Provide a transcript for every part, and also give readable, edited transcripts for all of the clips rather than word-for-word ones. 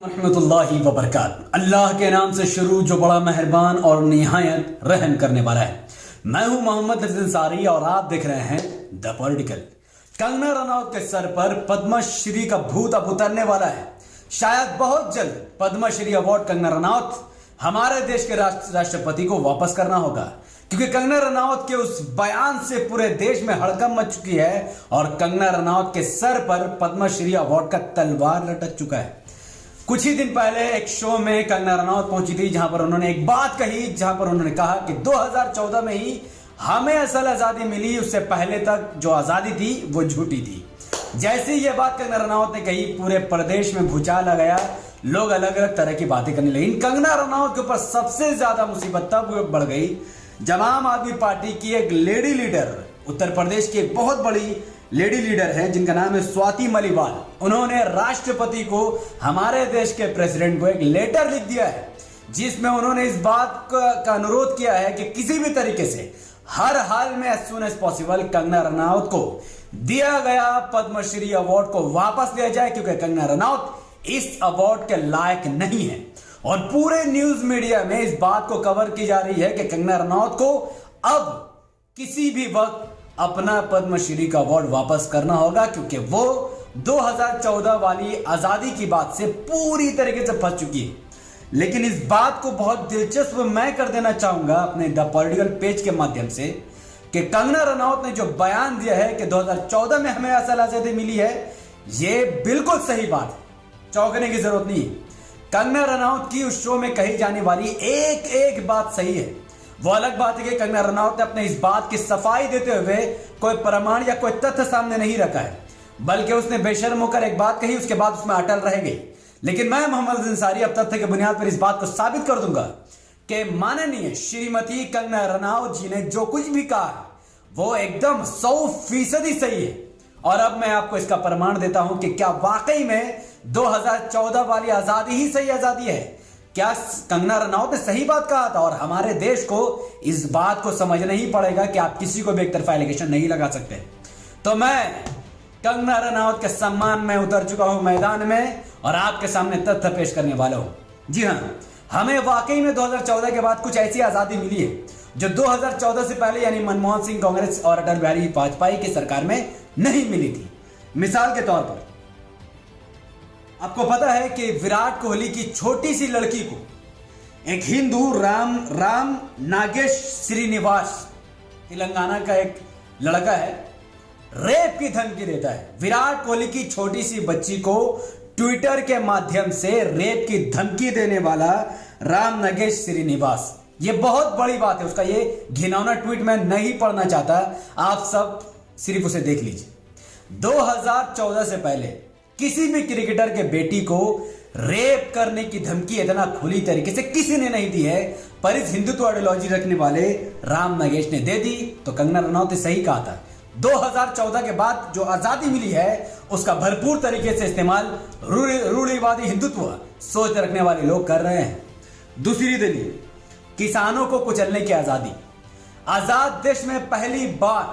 रहमतुल्लाहि व बरकात। अल्लाह के नाम से शुरू जो बड़ा मेहरबान और निहायत रहम करने वाला है। मैं हूं मोहम्मद अंसारी और आप देख रहे हैं द पॉलिटिकल। कंगना रनौत के सर पर पद्मश्री का भूत अब उतरने वाला है। शायद बहुत जल्द पद्मश्री अवार्ड कंगना रनौत हमारे देश के राष्ट्रपति को वापस करना होगा, क्योंकि कंगना रनौत के उस बयान से पूरे देश में हड़कंप मच चुकी है और कंगना रनौत के सर पर पद्मश्री अवार्ड का तलवार लटक चुका है। कुछ ही दिन पहले एक शो में कंगना रनौत पहुंची थी, जहां पर उन्होंने एक बात कही, जहां पर उन्होंने कहा कि 2014 में ही हमें असल आजादी मिली, उससे पहले तक जो आजादी थी वो झूठी थी। जैसे ही ये बात कंगना रनौत ने कही, पूरे प्रदेश में भूचाल आ गया। लोग अलग अलग तरह की बातें करने लगे। कंगना रनौत के ऊपर सबसे ज्यादा मुसीबत तब बढ़ गई जब आम आदमी पार्टी की एक लेडी लीडर, उत्तर प्रदेश की एक बहुत बड़ी लेडी लीडर है जिनका नाम है स्वाति मलिवाल, उन्होंने राष्ट्रपति को, हमारे देश के प्रेसिडेंट को एक लेटर लिख दिया है, जिसमें उन्होंने इस बात का अनुरोध किया है कि किसी भी तरीके से हर हाल में as soon as possible Kangana Ranaut को दिया गया पद्मश्री अवार्ड को वापस लिया जाए, क्योंकि कंगना रनौत इस अवार्ड के लायक नहीं है। और पूरे न्यूज मीडिया में इस बात को कवर की जा रही है कि कंगना रनौत को अब किसी भी वक्त अपना पद्मश्री का अवार्ड वापस करना होगा, क्योंकि वो 2014 वाली आजादी की बात से पूरी तरीके से फंस चुकी है। लेकिन इस बात को बहुत दिलचस्प मैं कर देना चाहूंगा अपने द पॉलिटिकल पेज के माध्यम से कि कंगना रनौत ने जो बयान दिया है कि 2014 में हमें असल आजादी मिली है, यह बिल्कुल सही बात है, चौंकने की जरूरत नहीं है। कंगना रनौत की उस शो में कही जाने वाली एक एक बात सही है। वो अलग बात है कि कंगना रनौत ने अपने इस बात की सफाई देते हुए कोई प्रमाण या कोई तथ्य सामने नहीं रखा है, बल्कि उसने बेशर्म होकर एक बात कही, उसके बाद उसमें अटल रह गई। लेकिन मैं मोहम्मद अंसारी अब तथ्य के बुनियाद पर इस बात को साबित कर दूंगा कि माननीय श्रीमती कंगना रनौत जी ने जो कुछ भी कहा वो एकदम 100% सही है। और अब मैं आपको इसका प्रमाण देता हूं कि क्या वाकई में 2014 वाली आजादी ही सही आजादी है। क्या कंगना रनौत ने सही बात कहा था? और हमारे देश को इस बात को समझना ही पड़ेगा कि आप किसी को भी एक तरफा एलिगेशन नहीं लगा सकते। तो मैं कंगना रनौत के सम्मान में उतर चुका हूं मैदान में और आपके सामने तथ्य पेश करने वाला हूं। जी हां, हमें वाकई में 2014 के बाद कुछ ऐसी आजादी मिली है जो 2014 से पहले यानी मनमोहन सिंह, कांग्रेस और अटल बिहारी वाजपेयी की सरकार में नहीं मिली थी। मिसाल के तौर पर आपको पता है कि विराट कोहली की छोटी सी लड़की को एक हिंदू राम नागेश श्रीनिवास, तेलंगाना का एक लड़का है, रेप की धमकी देता है। विराट कोहली की छोटी सी बच्ची को ट्विटर के माध्यम से रेप की धमकी देने वाला राम नागेश श्रीनिवास, ये बहुत बड़ी बात है। उसका ये घिनौना ट्वीट मैं नहीं पढ़ना चाहता, आप सब सिर्फ उसे देख लीजिए। 2014 से पहले किसी भी क्रिकेटर के बेटी को रेप करने की धमकी इतना खुली तरीके से किसी ने नहीं दी है, पर इस हिंदुत्व आइडियोलॉजी रखने वाले राम नागेश ने दे दी। तो कंगना रनौत ने सही कहा था। 2014 के बाद जो आजादी मिली है उसका भरपूर तरीके से इस्तेमाल रूढ़िवादी हिंदुत्व सोच रखने वाले लोग कर रहे हैं। दूसरी दलील, किसानों को कुचलने की आजादी। आजाद देश में पहली बार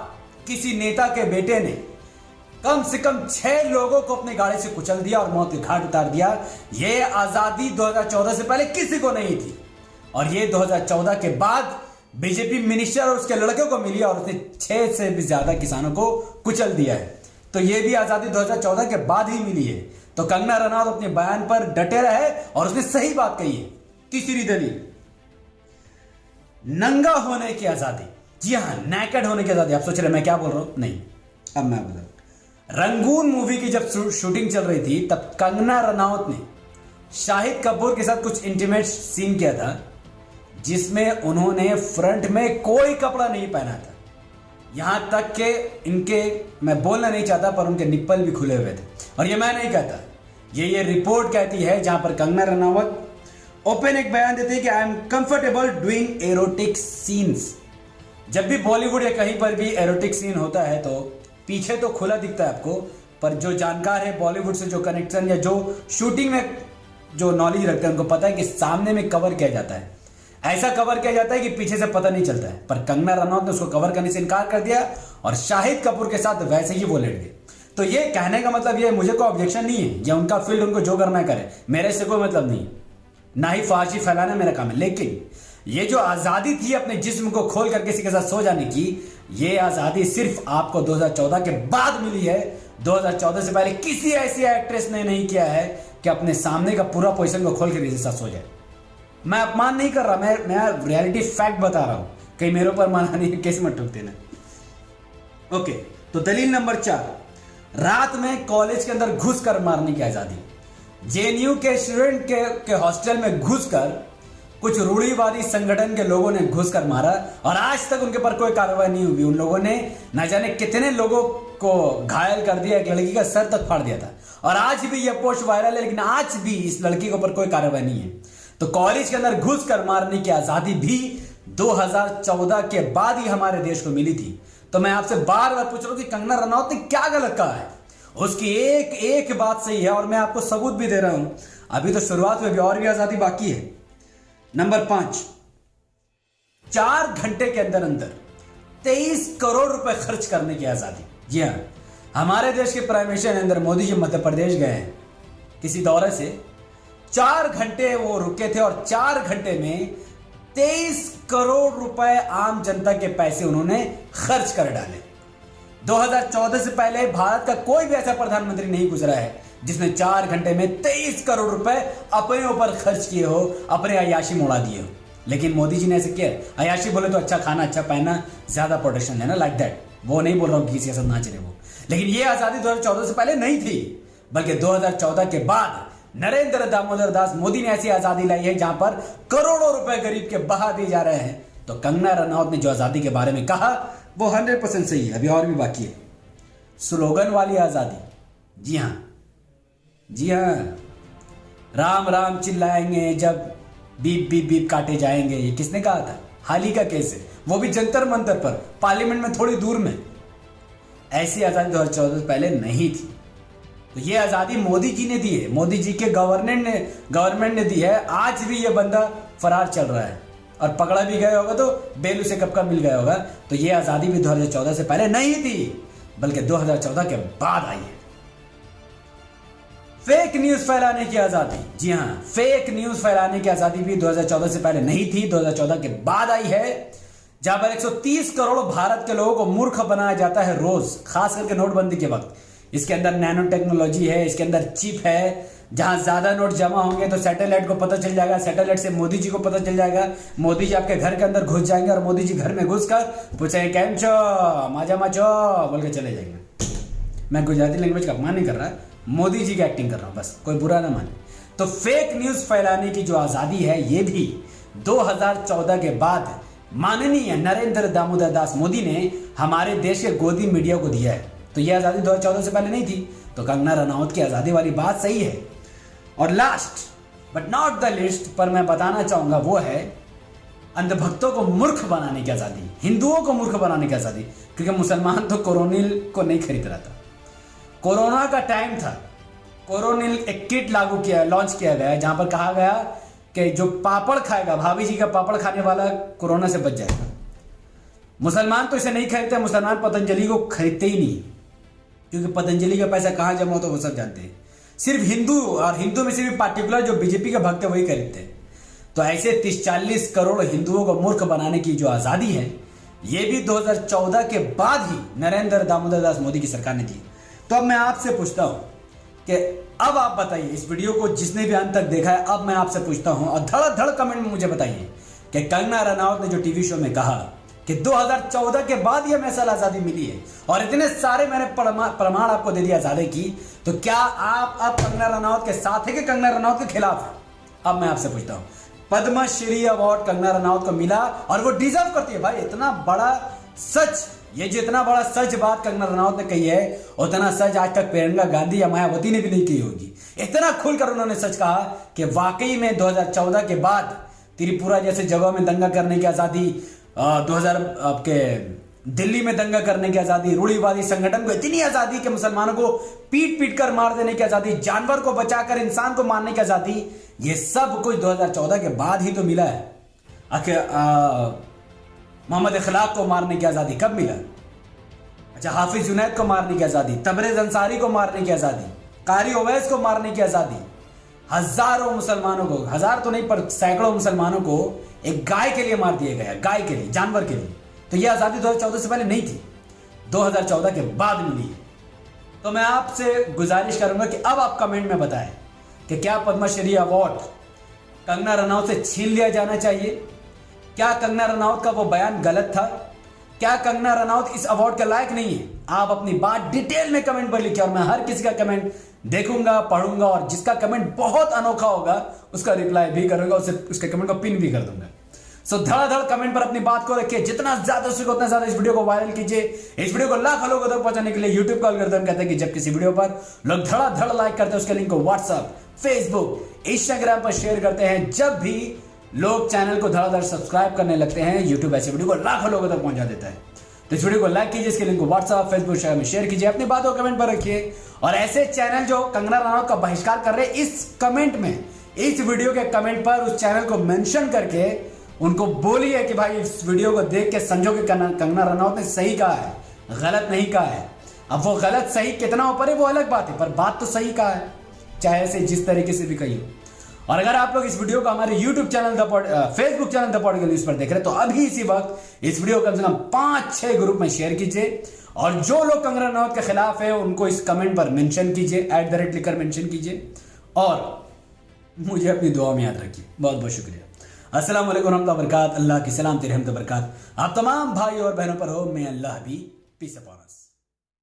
किसी नेता के बेटे ने कम से कम 6 लोगों को अपनी गाड़ी से कुचल दिया और मौत के घाट उतार दिया। यह आजादी 2014 से पहले किसी को नहीं थी, और यह 2014 के बाद बीजेपी मिनिस्टर और उसके लड़के को मिली और उसने 6 से भी ज्यादा किसानों को कुचल दिया है। तो यह भी आजादी 2014 के बाद ही मिली है। तो कंगना रनौत अपने बयान पर डटे रहे और उसने सही बात कही है। तीसरी दलील, नंगा होने की आजादी। जी हां, नेकेड होने की आजादी। आप सोच रहे मैं क्या बोल रहा हूं? नहीं, अब मैं बोल रहा हूं। रंगून मूवी की जब शूटिंग चल रही थी तब कंगना रनौत ने शाहिद कपूर के साथ कुछ इंटीमेट सीन किया था, जिसमें उन्होंने फ्रंट में कोई कपड़ा नहीं पहना था। यहां तक कि इनके, मैं बोलना नहीं चाहता, पर उनके निप्पल भी खुले हुए थे। और ये मैं नहीं कहता, ये रिपोर्ट कहती है, जहां पर कंगना रनौत ओपन एक बयान देते हैं कि I am comfortable doing erotic scenes. जब भी बॉलीवुड या कहीं पर भी एरोटिक सीन होता है तो पीछे तो खुला दिखता है आपको, पर जो जानकार है बॉलीवुड से, जो कनेक्शन या जो शूटिंग में जो नॉलेज रखते हैं, उनको पता है कि सामने में कवर किया जाता है। ऐसा कवर किया जाता है कि पीछे से पता नहीं चलता है। पर कंगना रनौत ने उसको कवर करने से इनकार कर दिया और शाहिद कपूर के साथ वैसे ही वो लेट गए। तो ये कहने का मतलब ये मुझे कोई ऑब्जेक्शन नहीं है, ये उनका फील्ड, उनको जो करना है करे, मेरे से कोई मतलब नहीं, ना ही फहाशी फैलाना मेरा काम है। लेकिन ये जो आजादी थी अपने जिस्म को खोल कर किसी के साथ सो जाने की, ये आजादी सिर्फ आपको 2014 के बाद मिली है। 2014 से पहले किसी ऐसी एक्ट्रेस ने नहीं किया है कि अपने सामने का पूरा पोजीशन को खोल कर किसी के साथ सो जाए। मैं अपमान नहीं कर रहा, मैं रियलिटी फैक्ट बता रहा हूं, कहीं मेरे ऊपर मानहानि केस मत ठोक देना। ओके, तो दलील नंबर 4, रात में कॉलेज के अंदर घुसकर मारने की आजादी। जेएनयू के स्टूडेंट के हॉस्टल में घुसकर कुछ रूढ़िवादी संगठन के लोगों ने घुसकर मारा और आज तक उनके पर कोई कार्रवाई नहीं हुई। उन लोगों ने न जाने कितने लोगों को घायल कर दिया, एक लड़की का सर तक फाड़ दिया था और आज भी यह पोस्ट वायरल है, लेकिन आज भी इस लड़की के ऊपर कोई कार्रवाई नहीं है। तो कॉलेज के अंदर घुसकर मारने की आजादी भी 2014 के बाद ही हमारे देश को मिली थी। तो मैं आपसे बार बार पूछ रहा हूं कि कंगना रनौत ने क्या गलत कहा है। उसकी एक एक बात सही है और मैं आपको सबूत भी दे रहा हूं। अभी तो शुरुआत में भी और भी आजादी बाकी है। नंबर 5, 4 घंटे के अंदर अंदर 23 करोड़ रुपए खर्च करने की आजादी। जी हां, हमारे देश के प्राइम मिनिस्टर नरेंद्र मोदी जी मध्य प्रदेश गए हैं किसी दौरे से। 4 घंटे वो रुके थे और 4 घंटे में 23 करोड़ रुपए आम जनता के पैसे उन्होंने खर्च कर डाले। 2014 से पहले भारत का कोई भी ऐसा प्रधानमंत्री नहीं गुजरा है जिसने 4 घंटे में 23 करोड़ रुपए अपने ऊपर खर्च किए हो, अपने अय्याशी मोड़ा दिए हो। लेकिन मोदी जी ने ऐसे किया। अय्याशी बोले तो अच्छा खाना, अच्छा पहनना, ज्यादा प्रोटेक्शन लेना, लाइक दैट। वो नहीं बोल रहा हूं किसी के साथ ना चले वो, लेकिन ये आजादी 2014 से पहले नहीं थी, बल्कि 2014 के बाद नरेंद्र दामोदर दास मोदी ने ऐसी आजादी लाई है जहां पर करोड़ों रुपए गरीब के बहा दिए जा रहे हैं। तो कंगना रनौत ने जो आजादी के बारे में कहा वो 100% सही है। अभी और भी बाकी है। स्लोगन वाली आजादी, जी हां, जी हां, राम राम चिल्लाएंगे जब बीप बीप बीप काटे जाएंगे, ये किसने कहा था? हाल ही का केस है, वो भी जंतर मंतर पर, पार्लियामेंट में थोड़ी दूर में। ऐसी आजादी 2014 से पहले नहीं थी। तो ये आजादी मोदी जी ने दी है, मोदी जी के गवर्नमेंट ने दी है। आज भी ये बंदा फरार चल रहा है और पकड़ा भी गया होगा तो बेल उसे कब का मिल गया होगा। तो ये आजादी भी 2014 से पहले नहीं थी, बल्कि 2014 के बाद आई है। फेक न्यूज फैलाने की आजादी, जी हां, फेक न्यूज फैलाने की आजादी भी 2014 से पहले नहीं थी, 2014 के बाद आई है। जहां पर 130 करोड़ भारत के लोगों को मूर्ख बनाया जाता है रोज, खास करके नोटबंदी के वक्त। इसके अंदर नैनो टेक्नोलॉजी है, इसके अंदर चिप है। जहां ज्यादा नोट जमा होंगे तो सैटेलाइट को पता चल जाएगा, सैटेलाइट से मोदी जी को पता चल जाएगा, मोदी जी आपके घर के अंदर घुस जाएंगे और मोदी जी घर में घुसकर पूछेंगे कैम छो, माजा माचो बोल के चले जाएंगे। मैं गुजराती लैंग्वेज का अपमान नहीं कर रहा, मोदी जी की एक्टिंग कर रहा हूं, बस कोई बुरा ना माने। तो फेक न्यूज फैलाने की जो आजादी है ये भी 2014 के बाद माननीय नरेंद्र दामोदर दास मोदी ने हमारे देश के गोदी मीडिया को दिया है। तो यह आजादी 2014 से पहले नहीं थी। तो कंगना रनौत की आजादी वाली बात सही है। और last but not the list पर मैं बताना चाहूंगा वो है अंधभक्तों को मूर्ख बनाने की आजादी, हिंदुओं को मूर्ख बनाने की आजादी। क्योंकि मुसलमान तो कोरोनिल को नहीं खरीद रहा था। कोरोना का टाइम था, कोरोनिल एक किट लॉन्च किया गया जहां पर कहा गया कि जो पापड़ खाएगा, भाभी जी का पापड़ खाने वाला कोरोना से बच जाएगा। मुसलमान तो इसे नहीं खरीदते, मुसलमान पतंजलि को खरीदते ही नहीं, क्योंकि पतंजलि का पैसा कहां जमा होता है वो सब जानते हैं। सिर्फ हिंदू, और हिंदू में से भी पार्टिकुलर जो बीजेपी के भक्त है वही खरीदते हैं। तो ऐसे 30-40 करोड़ हिंदुओं को मूर्ख बनाने की जो आजादी है ये भी 2014 के बाद ही नरेंद्र दामोदर दास मोदी की सरकार ने दी। तो अब मैं आपसे पूछता हूं कि अब आप बताइए, इस वीडियो को जिसने भी अंत तक देखा है, अब मैं आपसे पूछता हूं और धड़ धड़ कमेंट में मुझे बताइए कि कंगना रनौत ने जो टीवी शो में कहा कि 2014 के बाद ही हमें असल आजादी मिली है और इतने सारे मैंने प्रमाण आपको दे दिया आजादी की, तो क्या आप अब कंगना रनौत के साथ है कि कंगना रनौत के खिलाफ है? अब मैं आपसे पूछता हूं, पद्मश्री अवार्ड कंगना रनौत को मिला और वो डिजर्व करती है भाई। इतना बड़ा सच, ये जितना बड़ा सच बात कंगना रनौत ने कही है उतना सच आज तक प्रियंका गांधी या मायावती ने भी नहीं कही होगी। इतना खुलकर उन्होंने सच कहा कि वाकई में 2014 के बाद त्रिपुरा जैसे जगहों में दंगा करने की आजादी, 2000 आपके दिल्ली में दंगा करने की आजादी, रूढ़िवादी संगठन को इतनी आजादी कि मुसलमानों को पीट पीट कर मार देने की आजादी, जानवर को बचाकर इंसान को मारने की आजादी, ये सब कुछ 2014 के बाद ही तो मिला है। आखिर मोहम्मद इखलाक को मारने की आजादी कब मिला? हाफिज जुनैद को मारने की आजादी, तबरेज अंसारी को मारने की आजादी, कारी ओवैस को मारने की आजादी, हजारों मुसलमानों को, हजार तो नहीं पर सैकड़ों मुसलमानों को एक गाय के लिए मार दिया गया, गाय के लिए, जानवर के लिए। तो यह आजादी 2014 से पहले नहीं थी, 2014 के बाद मिली है। तो मैं आपसे गुजारिश करूंगा कि अब आप कमेंट में बताएं कि क्या पद्मश्री अवार्ड कंगना रनौत से छीन लिया जाना चाहिए? क्या कंगना रनौत का वो बयान गलत था? क्या कंगना रनौत इस अवार्ड के लायक नहीं है? आप अपनी बात डिटेल में कमेंट पर लिखिए और मैं हर किसी का कमेंट देखूंगा, पढ़ूंगा और जिसका कमेंट बहुत अनोखा होगा उसका रिप्लाई भी करूंगा, उसके कमेंट को पिन भी कर दूंगा। सो धड़ाधड़ कमेंट पर अपनी बात को रखिए, जितना ज्यादा हो सके उतना ज्यादा इस वीडियो को वायरल कीजिए। इस वीडियो को लाखों लोगों तक पहुंचाने के लिए यूट्यूब का एल्गोरिथम कहते हैं कि जब किसी वीडियो पर लोग धड़ाधड़ लाइक करते हैं उसके लिंक को व्हाट्सएप, फेसबुक, इंस्टाग्राम पर शेयर करते हैं। जब भी लोग चैनल को धड़ाधड़ सब्सक्राइब करने लगते हैं, यूट्यूब ऐसे वीडियो को लाखों लोगों तक पहुंचा देता है। तो इस वीडियो को लाइक कीजिए, इसके लिंक को व्हाट्सएप, फेसबुक, इंस्टाग्राम में शेयर कीजिए, अपनी बातों को कमेंट पर रखिए। और ऐसे चैनल जो कंगना रनौत का बहिष्कार कर रहे हैं, इस कमेंट में, इस वीडियो के कमेंट पर उस चैनल को मेंशन करके उनको बोलिए कि भाई इस वीडियो को देख के समझो कि कंगना रनौत ने सही कहा है, गलत नहीं कहा है। अब वो गलत सही कितना ऊपर है वो अलग बात है, पर बात तो सही कहा है, चाहे से जिस तरीके से भी कही हो। और अगर आप लोग इस वीडियो को हमारे YouTube channel, Facebook channel the political news पर देख रहे हैं तो अभी इसी वक्त इस वीडियो को कम से कम 5-6 ग्रुप में शेयर कीजिए। और जो लोग कंगना रनौत के खिलाफ है उनको इस कमेंट पर मेंशन कीजिए, @ लिखकर मेंशन कीजिए और मुझे अपनी दुआ में याद रखिए। बहुत बहुत शुक्रिया। अस्सलाम वालेकुम रहमतुल्लाहि व बरकातहू। अल्लाह की सलामती रहमत व बरकात आप तमाम भाई और बहनों पर हो। मैं अल्लाह भी पीस अपॉन अस।